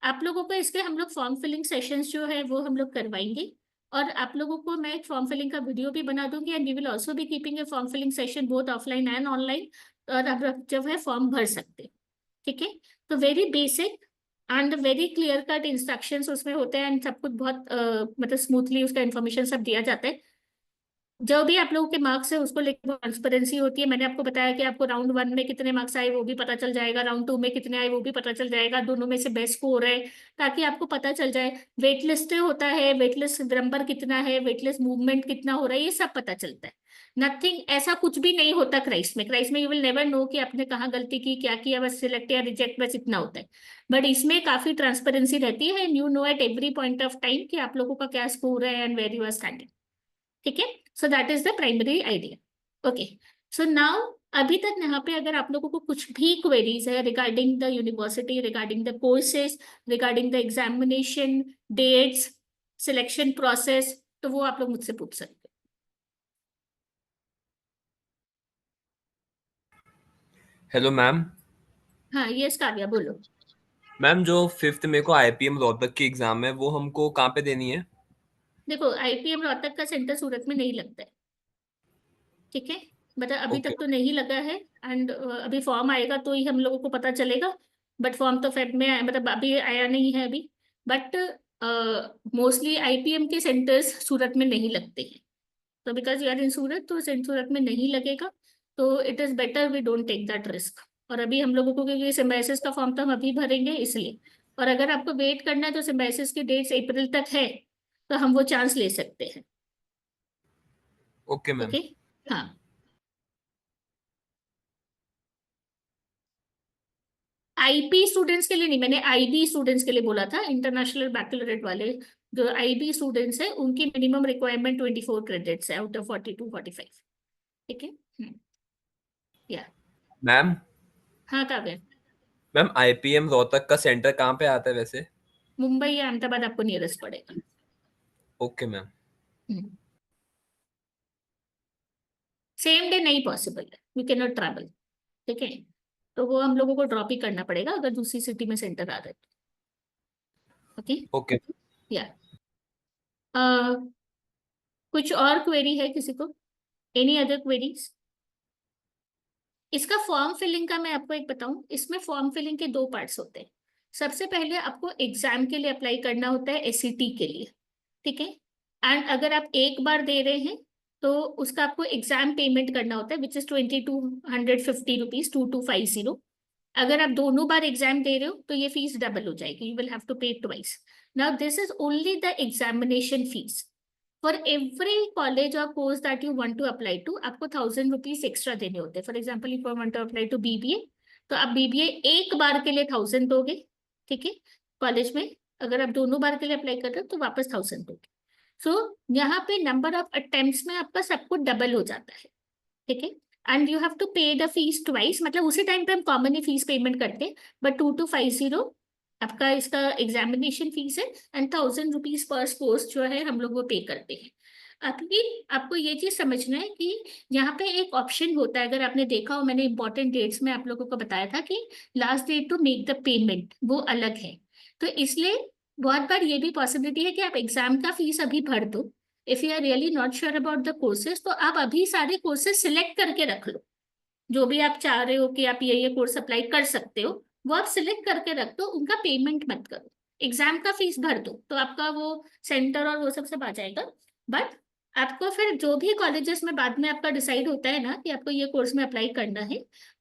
आप लोगों को इसके हम लोग फॉर्म फिलिंग सेशंस जो है वो हम लोग करवाएंगे। और आप लोगों को मैं एक फॉर्म फिलिंग का वीडियो भी बना दूंगी and we will also be keeping a form filling session both offline and online. और आप जो है फॉर्म भर सकते हैं। ठीक है, तो very basic and very clear cut instructions उसमें होते हैं एंड सब कुछ बहुत मतलब स्मूथली उसका इन्फॉर्मेशन सब दिया जाता है। जो भी आप लोगों के मार्क्स है उसको लेकर ट्रांसपेरेंसी होती है। मैंने आपको बताया कि आपको राउंड 1 में कितने मार्क्स आए वो भी पता चल जाएगा, राउंड 2 में कितने आए वो भी पता चल जाएगा, दोनों में से बेस्ट स्कोर है, ताकि आपको पता चल जाए। वेट लिस्ट होता है, वेट लिस्ट नंबर कितना है, वेट लिस्ट मूवमेंट कितना हो रहा है, ये सब पता चलता है। नथिंग ऐसा कुछ भी नहीं होता क्राइस्ट में यू विल नेवर नो कि आपने कहाँ गलती की, क्या किया, बस सिलेक्ट या रिजेक्ट, बस इतना होता है। बट इसमें काफी ट्रांसपेरेंसी रहती है and you know at every point of time कि आप लोगों का क्या स्कोर है and where you are standing. ठीक है, so that is the primary idea. Okay, so now अभी तक यहाँ पे अगर आप लोगों को कुछ भी क्वेरीज है regarding the university, regarding the courses, regarding the examination dates, selection process, तो वो आप लोग मुझसे पूछ सकते हैं। Hello ma'am. हाँ यस काव्या बोलो। मैम जो 5th में को IPM रोहतक की एग्जाम है वो हमको कहाँ पे देनी है? देखो IPM रोहतक का सेंटर सूरत में नहीं लगता है। ठीक है, मतलब अभी ओके। तक तो नहीं लगा है एंड अभी फॉर्म आएगा तो ही हम लोगों को पता चलेगा। बट फॉर्म तो फेब में मतलब अभी आया नहीं है अभी। बट मोस्टली IPM के सेंटर्स सूरत में नहीं लगते हैं। तो because you are in Surat तो सूरत में नहीं लगेगा, तो it is better we don't take that risk. और अभी हम लोगों को क्योंकि सिम्बायोसिस का फॉर्म तो हम अभी भरेंगे इसलिए। और अगर आपको वेट करना है तो सिम्बायोसिस की डेट्स अप्रैल तक है, तो हम वो चांस ले सकते हैं। Okay ma'am. ओके, हाँ। IB स्टूडेंट्स के लिए नहीं, मैंने IB स्टूडेंट्स के लिए बोला था, इंटरनेशनल बैकलॉरेट वाले। जो IB स्टूडेंट्स है उनकी मिनिमम रिक्वायरमेंट 24 क्रेडिट्स है आउट ऑफ 42 45। ठीक है, या मैम हाँ काव्य। मैम IPM रोहतक का सेंटर कहाँ पे आता है वैसे? मुंबई या अहमदाबाद आपको नियरेस्ट पड़ेगा। Okay ma'am. सेम डे नहीं पॉसिबल है, वी कैन नॉट ट्रैवल। ठीक है, तो वो हम लोगों को ड्रॉप ही करना पड़ेगा अगर दूसरी सिटी में सेंटर आ रहा है। Okay, okay. या कुछ और क्वेरी है किसी को? Any other queries? इसका फॉर्म फिलिंग का मैं आपको एक बताऊं, इसमें फॉर्म फिलिंग के 2 पार्ट्स होते हैं। सबसे पहले आपको एग्जाम के लिए अप्लाई करना होता है, SCT के लिए। ठीक है, एंड अगर आप एक बार दे रहे हैं तो उसका आपको एग्जाम पेमेंट करना होता है विच इज 2250 रुपीज 2250। अगर आप दोनों बार एग्जाम दे रहे हो तो ये फीस डबल हो जाएगी, you will have to pay twice. Now this is only the examination fees. For every college और course that you want to apply to आपको 1000 रुपीज एक्स्ट्रा देने होते हैं। For example if you want to apply to BBA, तो आप BBA एक बार के लिए 1000 दोगे। ठीक है, कॉलेज में अगर आप दोनों बार के लिए अप्लाई कर रहे हो तो वापस 1000 दोगे। सो यहाँ पे नंबर ऑफ अटेम्प्ट्स में आपका सब कुछ डबल हो जाता है। ठीक है, एंड यू हैव टू पे द फीस ट्वाइस, मतलब उसी टाइम पे हम कॉमन ही फीस पेमेंट करते हैं। बट 2250 आपका इसका एग्जामिनेशन फीस है एंड 1000 रुपीज पर कोर्स जो है हम लोग वो पे करते हैं। अभी आपको ये चीज समझना है कि यहाँ पे एक ऑप्शन होता है, अगर आपने देखा हो, मैंने इंपॉर्टेंट डेट्स में आप लोगों को बताया था कि last date to make the payment वो अलग है। तो इसलिए बहुत बार ये भी पॉसिबिलिटी है कि आप एग्जाम का फीस अभी भर दो। If you are really not sure about the courses, तो आप अभी सारे कोर्सेज सिलेक्ट करके रख लो। जो भी आप चाह रहे हो कि आप ये कोर्स अप्लाई कर सकते हो, वो आप सिलेक्ट करके रख दो, उनका पेमेंट मत करो। एग्जाम का फीस भर दो तो आपका वो सेंटर और वो सब आ जाएगा। बट आपको फिर जो भी कॉलेजेस में बाद में आपका डिसाइड होता है ना कि आपको ये कोर्स में अप्लाई करना है,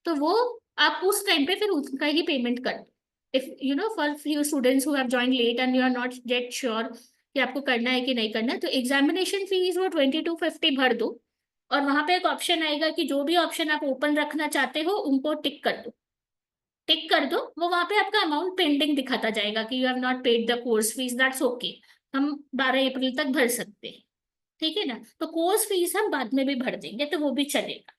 तो वो आप उस टाइम पे फिर उसका ही पेमेंट कर दो। If you know for few students who have join late and you are not yet sure कि आपको करना है कि नहीं करना है, तो एग्जामिनेशन फीस वो 2250 भर दो। और वहां पे एक ऑप्शन आएगा कि जो भी ऑप्शन आप ओपन रखना चाहते हो उनको टिक कर दो। टिक कर दो, वो वहां पे आपका अमाउंट पेंडिंग दिखाता जाएगा कि you have not paid the course fees, that's okay. हम 12 अप्रैल तक भर सकते हैं, ठीक है ना। तो कोर्स फीस हम बाद में भी भर देंगे तो वो भी चलेगा,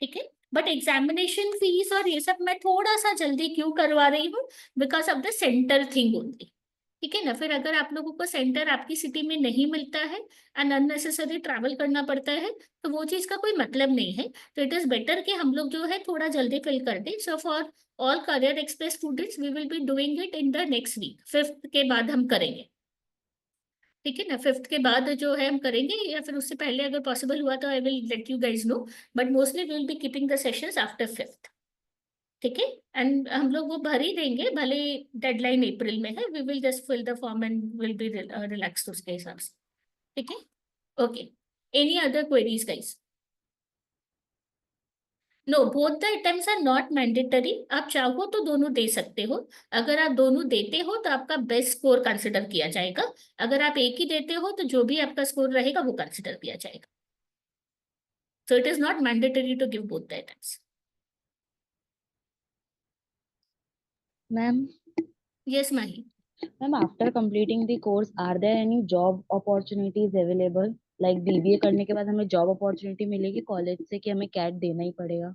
ठीक है। बट एग्जामिनेशन फीस और ये सब मैं थोड़ा सा जल्दी क्यों करवा रही हूँ, because of the centre thing only, ठीक है ना। फिर अगर आप लोगों को सेंटर आपकी सिटी में नहीं मिलता है एंड अननेसेसरी ट्रैवल करना पड़ता है, तो वो चीज का कोई मतलब नहीं है। तो इट इज बेटर कि हम लोग जो है थोड़ा जल्दी फिल कर दें। So for all career express students we will be doing it in the next week, 5th के बाद हम करेंगे, ठीक है ना। 5th के बाद जो है हम करेंगे, या फिर उससे पहले अगर पॉसिबल हुआ तो I will let you guys know. But mostly we will be keeping the sessions after 5th, ठीक है। एंड हम लोग वो भर ही देंगे, भले डेडलाइन अप्रैल में है। We will just fill the form and will be relax उसके हिसाब से, ठीक है। Okay, any other queries guys? No, both the attempts are not mandatory. आप चाहो तो दोनों दे सकते हो। अगर आप दोनों देते हो तो आपका बेस्ट स्कोर कंसिडर किया जाएगा। अगर आप एक ही देते हो तो जो भी आपका स्कोर रहेगा वो कंसिडर किया जाएगा। So it is not mandatory to give both the attempts. Ma'am, yes Mahi. ma'am, after completing the course, are there any job opportunities available? Like BBA करने के बाद हमें job opportunity मिलेगी कॉलेज से कि हमें कैट देना ही पड़ेगा?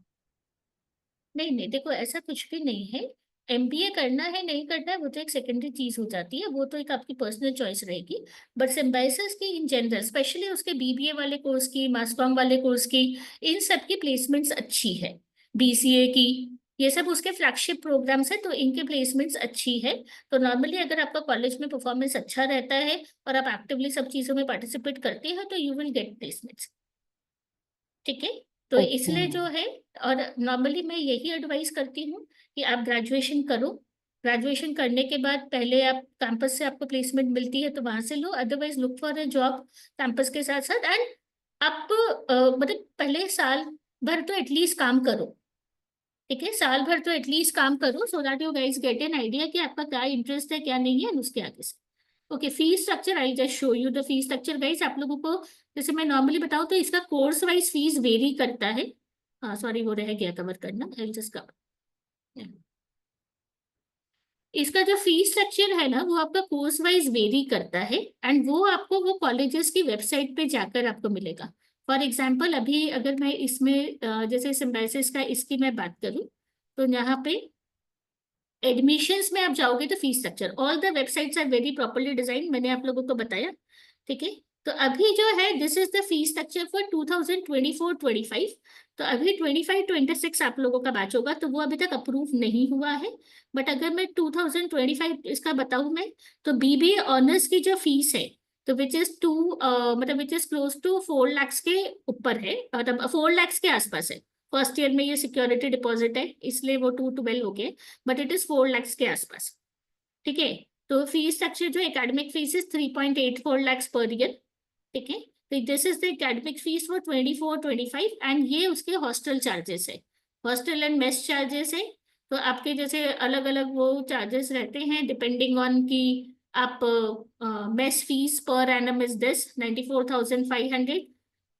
नहीं नहीं, देखो ऐसा कुछ भी नहीं है। एमबीए करना है नहीं करना है वो तो एक सेकेंडरी चीज हो जाती है, वो तो एक आपकी पर्सनल चॉइस रहेगी। बट सिम्बाइसिस की इन जनरल, स्पेशली उसके बीबीए वाले कोर्स की, मास कॉम वाले कोर्स की, इन सब की प्लेसमेंट्स अच्छी है। बीसीए की, ये सब उसके फ्लैगशिप प्रोग्राम्स है, तो इनके प्लेसमेंट्स अच्छी है। तो नॉर्मली अगर आपका कॉलेज में परफॉर्मेंस अच्छा रहता है और आप एक्टिवली सब चीजों में पार्टिसिपेट करते हैं तो यू विल गेट प्लेसमेंट्स, ठीक है। तो Okay, इसलिए जो ma'am. है, और नॉर्मली मैं यही एडवाइस करती हूँ कि आप ग्रेजुएशन करो। ग्रेजुएशन करने के बाद पहले आप कैंपस से आपको प्लेसमेंट मिलती है तो वहां से लो, otherwise look for a job campus के साथ साथ। एंड आप मतलब पहले साल भर तो एटलीस्ट काम करो, ठीक है। साल भर तो एटलीस्ट काम करो so that you guys get an idea कि आपका क्या इंटरेस्ट है क्या नहीं है, and उसके आगे से। Okay, fees structure, I just show you the fees structure guys. आप लोगों को जैसे मैं नॉर्मली बताऊँ तो इसका कोर्स वाइज फीस वेरी करता है। हाँ सॉरी, वो रह गया कवर करना, आई जस्ट कवर। इसका जो फीस स्ट्रक्चर है ना वो आपका कोर्स वाइज वेरी करता है, एंड वो आपको वो कॉलेजेस की वेबसाइट पे जाकर आपको मिलेगा। फॉर एग्जाम्पल अभी अगर मैं इसमें जैसे सिम्बाइसिस का इसकी मैं बात करूँ, तो यहाँ पे एडमिशंस में आप जाओगे तो fees structure, all the websites are very properly design, मैंने आप लोगों को बताया, ठीक है। तो अभी जो है this is the fees structure for 2024-25। तो अभी 25-26 आप लोगों का बैच होगा, तो वो अभी तक अप्रूव नहीं हुआ है। बट अगर मैं 2025 इसका बताऊं मैं, तो बीबीए ऑनर्स की जो फीस है, तो विच इज मतलब which is close to 4 lakhs के ऊपर है, मतलब 4 lakhs के आसपास है। फर्स्ट ईयर में ये सिक्योरिटी डिपॉजिट है इसलिए वो 212 हो गए, बट इट इज 4 lakhs के आसपास, ठीक है। तो फीस स्ट्रक्चर जो academic fees is 3.84 lakhs per year, ठीक है। तो this is the academic fees for 24-25, and ये उसके हॉस्टल चार्जेस है, हॉस्टल एंड मेस चार्जेस है। तो आपके जैसे अलग अलग वो चार्जेस रहते हैं डिपेंडिंग ऑन कि आप mess fees per annum is this 94,500।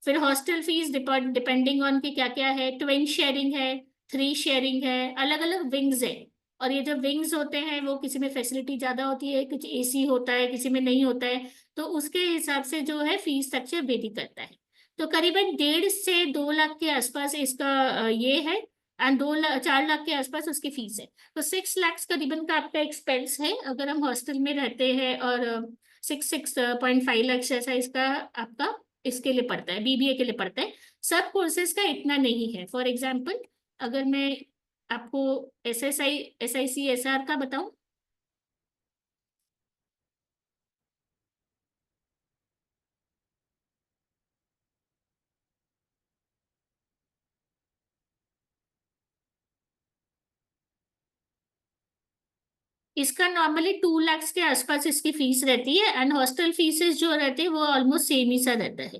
फिर हॉस्टल फीस डिपेंडिंग ऑन कि क्या क्या है, ट्विन शेयरिंग है, 3 शेयरिंग है, अलग अलग विंग्स है। और ये जो विंग्स होते हैं वो किसी में फैसिलिटी ज्यादा होती है, कुछ एसी होता है, किसी में नहीं होता है, तो उसके हिसाब से जो है फीस स्ट्रक्चर वेरी करता है। तो करीबन 1.5 से 2 लाख के आसपास इसका ये है, एंड 4 लाख के आसपास उसकी फीस है। तो 6 लाख करीबन का आपका एक्सपेंस है अगर हम हॉस्टल में रहते हैं, और 6.5 लाख ऐसा इसका आपका इसके लिए पड़ता है, बीबीए के लिए पड़ता है। सब कोर्सेज का इतना नहीं है। फॉर एग्जाम्पल अगर मैं आपको SSI SIC SR का बताऊं, इसका नॉर्मली 2 लाख के आसपास इसकी फीस रहती है, एंड हॉस्टल फीसेस जो रहते हैं वो ऑलमोस्ट सेम ही सा रहता है।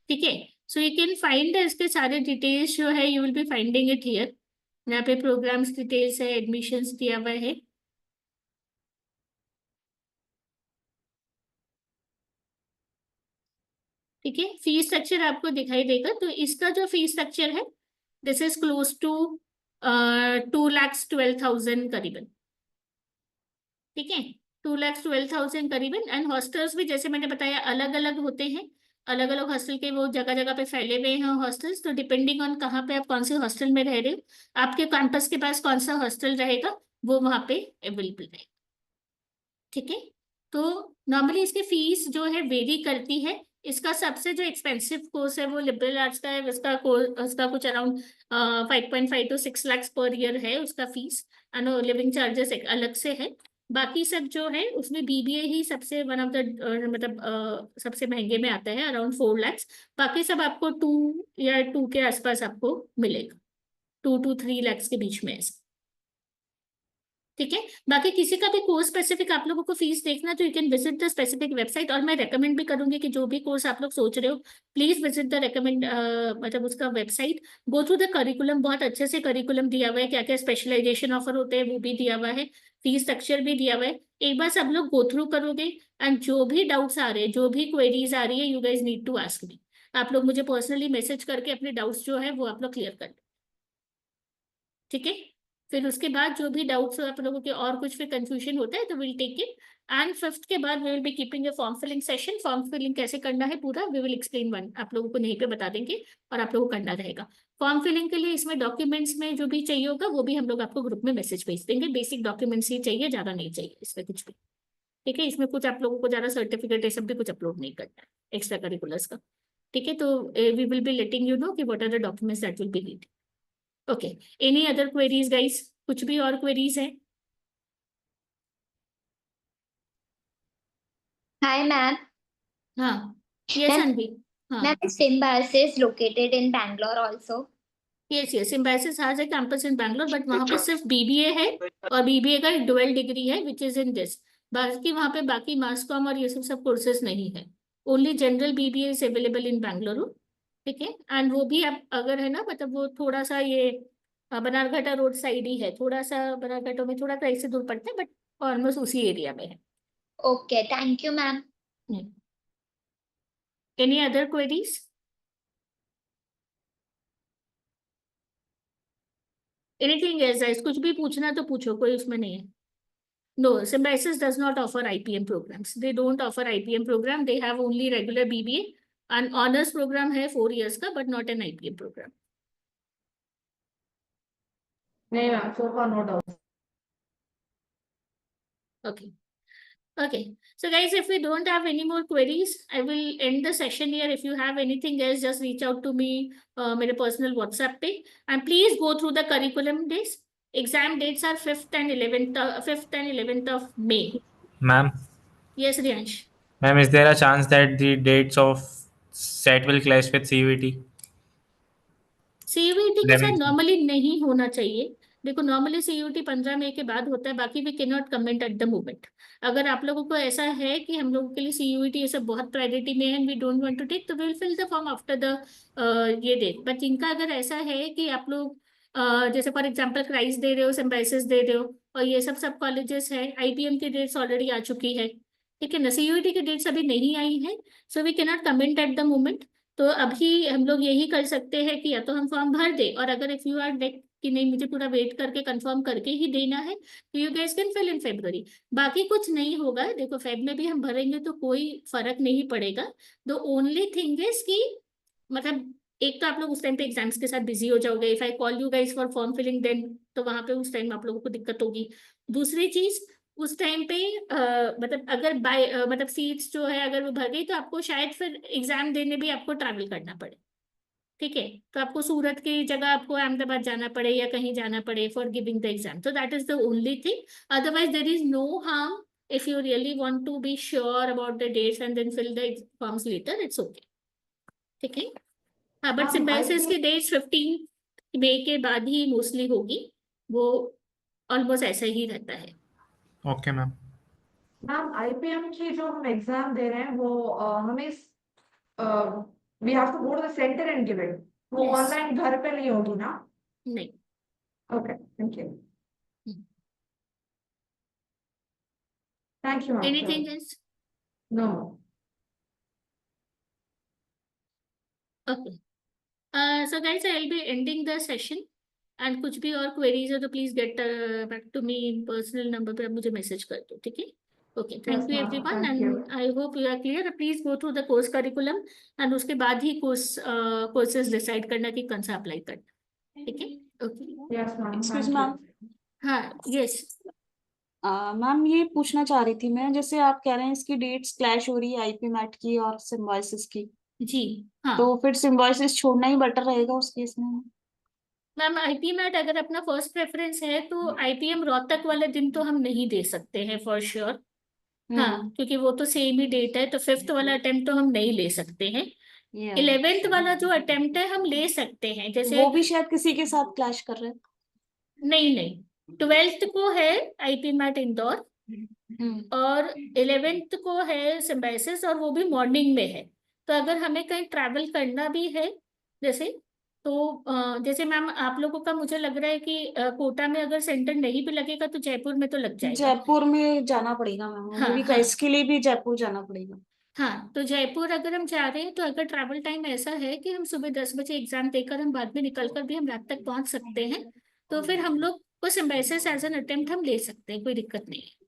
ठीक है, सो यू कैन फाइंड इसके सारे डिटेल्स जो है, you will be finding it here. यहाँ पे प्रोग्राम्स डिटेल्स है, एडमिशंस दिया हुआ है। ठीक है, फीस स्ट्रक्चर आपको दिखाई देगा। तो इसका जो फीस स्ट्रक्चर है, दिस इज क्लोज टू 2,12,000 करीबन। ठीक है, 2,12,000 करीबन। एंड हॉस्टल्स भी जैसे मैंने बताया अलग अलग होते हैं, अलग अलग हॉस्टल के वो जगह जगह पे फैले हुए हैं हॉस्टल्स। तो डिपेंडिंग ऑन कहाँ पे आप कौन से हॉस्टल में रह रहे हो, आपके कैंपस के पास कौन सा हॉस्टल रहेगा वो वहां पे अवेलेबल रहेगा। ठीक है, तो नॉर्मली इसकी फीस जो है वेरी करती है। इसका सबसे जो एक्सपेंसिव कोर्स है वो लिबरल आर्ट्स का है। उसका कुछ around 5.5 to 6 lakh per year है उसका फीस, एंड लिविंग चार्जेस एक अलग से है। बाकी सब जो है उसमें बीबीए ही सबसे वन ऑफ द मतलब सबसे महंगे में आता है, अराउंड 4 लाख। बाकी सब आपको 2 के आसपास आपको मिलेगा, 2 to 3 लाख के बीच में ऐसा। ठीक है, बाकी किसी का भी कोर्स स्पेसिफिक आप लोगों को फीस देखना तो you can visit the specific website. और मैं रेकमेंड भी करूंगी कि जो भी कोर्स आप लोग सोच रहे हो प्लीज विजिट द मतलब उसका website, go through the curriculum. बहुत अच्छे से करिकुलम दिया हुआ है, क्या क्या स्पेशलाइजेशन ऑफर होते हैं वो भी दिया हुआ है, फीस स्ट्रक्चर भी दिया हुआ है। एक बार सब लोग गो थ्रू करोगे, एंड जो भी डाउट्स आ रहे हैं, जो भी क्वेरीज आ रही है, you guys need to ask me. आप लोग मुझे पर्सनली मैसेज करके अपने डाउट्स जो है वो आप लोग क्लियर कर। ठीक है, फिर उसके बाद जो भी डाउट्स आप लोगों के और कुछ फिर कंफ्यूजन होता है तो will take it. And 5th के बाद we will be keeping a form filling session. Form filling कैसे करना है पूरा वी विल एक्सप्लेन वन, आप लोगों को नहीं पे बता देंगे और आप लोगों को करना रहेगा। फॉर्म फिलिंग के लिए इसमें डॉक्यूमेंट्स में जो भी चाहिए होगा वो भी हम लोग आपको ग्रुप में मैसेज भेज देंगे। बेसिक डॉक्यूमेंट्स ही चाहिए, ज्यादा नहीं चाहिए इसमें कुछ भी। ठीक है, इसमें कुछ आप लोगों को ज्यादा सर्टिफिकेट ये सब भी कुछ अपलोड नहीं करना है एक्स्ट्रा करिकुलर्स का। ठीक है, तो we will be letting you know कि what are the documents that will be need. Okay, any other queries guys? कुछ भी और क्वेरीज है? Hi, ma'am. हाँ, यस Ma'am, अनवी। हाँ, ma'am, Symbiosis is located in Bangalore also. Yes symbiosis has a campus in Bangalore, but वहाँ पे सिर्फ BBA है, और बीबीए का एक डुअल डिग्री है विच इज इन दिस। बाकी वहाँ पे बाकी मास कॉम और ये सब कोर्सेज नहीं है, only general BBA is available in Bangalore. ठीक है, एंड वो भी आप अगर है ना, मतलब वो थोड़ा सा ये बनारघाटा रोड साइड ही है, थोड़ा सा बनारघाटों में थोड़ा कहीं से दूर पड़ता है, बट ऑलमोस्ट उसी एरिया में है। Okay, thank you, ma'am. Any other queries? Anything else? कुछ भी पूछना तो पूछो, कोई उसमें नहीं है। No, Symbiosis does not offer IPM programs. They don't offer IPM program. They have only regular BBA. An honors program है 4 years का, but not an IPM program. नहीं ma'am, so far no doubt. Okay. Okay. So guys, if we don't have any more queries, I will end the session here. If you have anything else, just reach out to me, मेरे personal WhatsApp पे. And please go through the curriculum days. Exam dates are 5th and 11th of May. Ma'am, Yes, Riyansh. ma'am, is there a chance that the dates of set will clash with CUET? CUET के साथ normally नहीं होना चाहिए। देखो normally CUET 15 मई के बाद होता है, बाकी we can not comment at the moment. अगर आप लोगों को ऐसा है कि हम लोगों के लिए सीयूईटी ये सब बहुत प्रायोरिटी में है and we don't want to take, तो will fill the form after the ये डेट। बट इनका अगर ऐसा है कि आप लोग जैसे फॉर एग्जाम्पल क्राइस्ट दे रहे हो, सिम्बायोसिस दे रहे हो, और ये सब कॉलेजेस है, आईपीएम की डेट्स ऑलरेडी आ चुकी है। ठीक है ना, सीयूईटी की डेट्स अभी नहीं आई है, so we can not comment at the moment. तो अभी हम लोग यही कर सकते हैं कि या तो हम फॉर्म भर दे, और अगर इफ यू आर डेट कि नहीं मुझे पूरा वेट करके कंफर्म करके ही देना है, तो you guys can fill in February। बाकी कुछ नहीं होगा, देखो फेब में भी हम भरेंगे तो कोई फर्क नहीं पड़ेगा। द ओनली थिंग इज कि मतलब एक तो आप लोग उस टाइम पे एग्जाम्स के साथ बिजी हो जाओगे। If I call you guys for form filling then, तो वहां पे उस टाइम आप लोगों को दिक्कत होगी। दूसरी चीज, उस टाइम पे मतलब अगर मतलब सीट्स जो है अगर वो भर गई तो आपको शायद फिर एग्जाम देने भी आपको ट्रैवल करना पड़े। ठीक है, तो आपको सूरत की जगह आपको अहमदाबाद जाना पड़े या कहीं जाना पड़े फॉर गिविंग द एग्जाम, तो that is the only thing. Otherwise there is no harm if you really want to be sure about the dates and then fill the forms later, it's okay. ठीक है, हाँ, but Symbiosis की dates 15 मई के बाद ही mostly होगी, वो almost ऐसा ही रहता है। Okay ma'am. मैम आईपीएम की जो हम एग्जाम दे रहे हैं वो हमें we have to go to the centre and give it, वो Yes. ऑनलाइन घर पे नहीं होगी ना? नहीं। Okay, thank you ma'am. Anything else? No. Okay, so guys, I'll be ending the session and कुछ भी और queries हो तो please get back to me in personal number पे आप मुझे मैसेज कर दो, ठीक है? Okay, thank you ma'am. everyone Thank and you. I hope you are clear. Please go through the course curriculum and उसके बाद ही courses decide करना कि कौन सा apply करना, ठीक है? Okay, yes ma'am, excuse ma'am, हाँ, yes, मैम ये पूछना चाह रही थी मैं, जैसे आप कह रहे हैं इसकी डेट्स क्लैश हो रही है आईपी मैट की और सिम्बायोसिस की, जी, हाँ। तो फिर सिम्बायोसिस छोड़ना ही बेटर रहेगा उस केस में? मैम आईपीएमएट अगर अपना फर्स्ट प्रेफरेंस है तो आईपीएम रोहतक वाले दिन तो हम नहीं दे सकते हैं फॉर श्योर। हाँ, क्योंकि वो तो सेम ही डेट है, तो 5th वाला अटेम्प्ट तो हम नहीं ले सकते हैं। 11th वाला जो अटेम्प्ट है हम ले सकते हैं, जैसे वो भी शायद किसी के साथ क्लैश कर रहे हैं। नहीं, 12th को है आईपीएमएट इंदौर और 11th को है सिम्बायोसिस और वो भी मॉर्निंग में है। तो अगर हमें कहीं ट्रैवल करना भी है जैसे, तो जैसे मैम आप लोगों का मुझे लग रहा है कि कोटा में अगर सेंटर नहीं भी लगेगा तो जयपुर में तो लग जाएगा। जयपुर में जाना पड़ेगा मैम, हाँ, मेरी हाँ। इसके लिए भी जयपुर जाना पड़ेगा। हाँ, तो जयपुर अगर हम जा रहे हैं तो अगर ट्रैवल टाइम ऐसा है कि हम सुबह 10 बजे एग्जाम देकर हम बाद में निकल कर भी हम रात तक पहुंच सकते हैं, तो फिर हम लोग को सिम्बायोसिस एज एन अटेम्प्ट हम ले सकते हैं, कोई दिक्कत नहीं है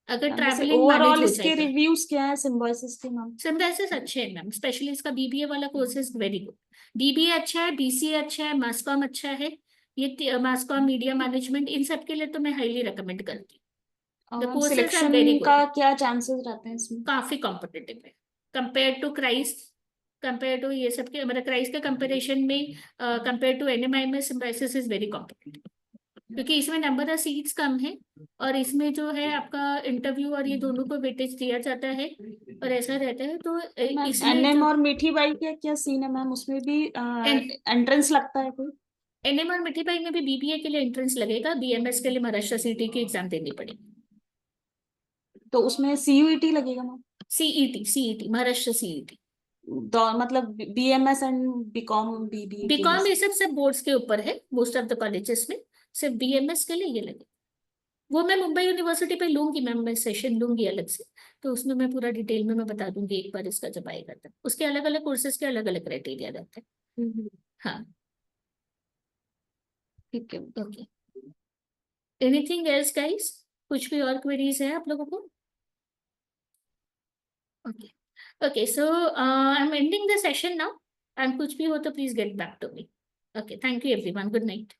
अगर वैसे ट्रैवलिंग मैनेज ओवरऑल हो इसके जाएगा। रिव्यूज क्या है सिम्बायोसिस के मैम? सिम्बायोसिस अच्छे हैं मैम, स्पेशली इसका बीबीए वाला course is very good. BBA अच्छा है, बीसीए अच्छा है, मास कॉम अच्छा है, ये मास कॉम मीडिया मैनेजमेंट इन सब के लिए तो मैं हाईली रिकमेंड करती हूँ। The courses are selection very का good. क्या चांसेस रहते हैं इसमें? काफी कॉम्पिटिटिव है compare to Christ, compare to ये सब के, मतलब क्राइस्ट के कंपेरिजन में कंपेयर टू एनएमआई में सिम्बायोसिस इज वेरी कॉम्पिटिटिव, क्योंकि इसमें नंबर ऑफ सीट्स कम है और इसमें जो है आपका इंटरव्यू और ये दोनों को वेटेज दिया जाता है और ऐसा रहता है। तो इसमें एनएम जो और मीठी बाई का क्या सीन है मैम, उसमें भी एंट्रेंस लगता है कोई? एनएम और मिठी बाई में भी बीबीए के लिए एंट्रेंस लगेगा, बीएमएस के लिए महाराष्ट्र सीटी की एग्जाम देनी पड़ेगी। तो उसमें सीयूईटी लगेगा मैम? CET Maharashtra CET. मतलब बीएमएस एंड बीकॉम बीबीए के बीकॉम लिए? ये सब बोर्ड्स के ऊपर है मोस्ट ऑफ द कॉलेजेस में, सिर्फ बीएमएस के लिए ये लगे। वो मैं मुंबई यूनिवर्सिटी पे लूंगी मैम, मैं सेशन लूंगी अलग से, तो उसमें मैं पूरा डिटेल में मैं बता दूंगी एक बार इसका जब आएगा तब। उसके अलग अलग कोर्सेज के अलग अलग क्राइटेरिया रहते हैं। हाँ, ठीक है। Okay, anything else guys? कुछ भी और क्वेरीज है आप लोगों को? Okay, okay, so I am ending the session now and कुछ भी हो तो please get back to me. Okay, thank you everyone, good night.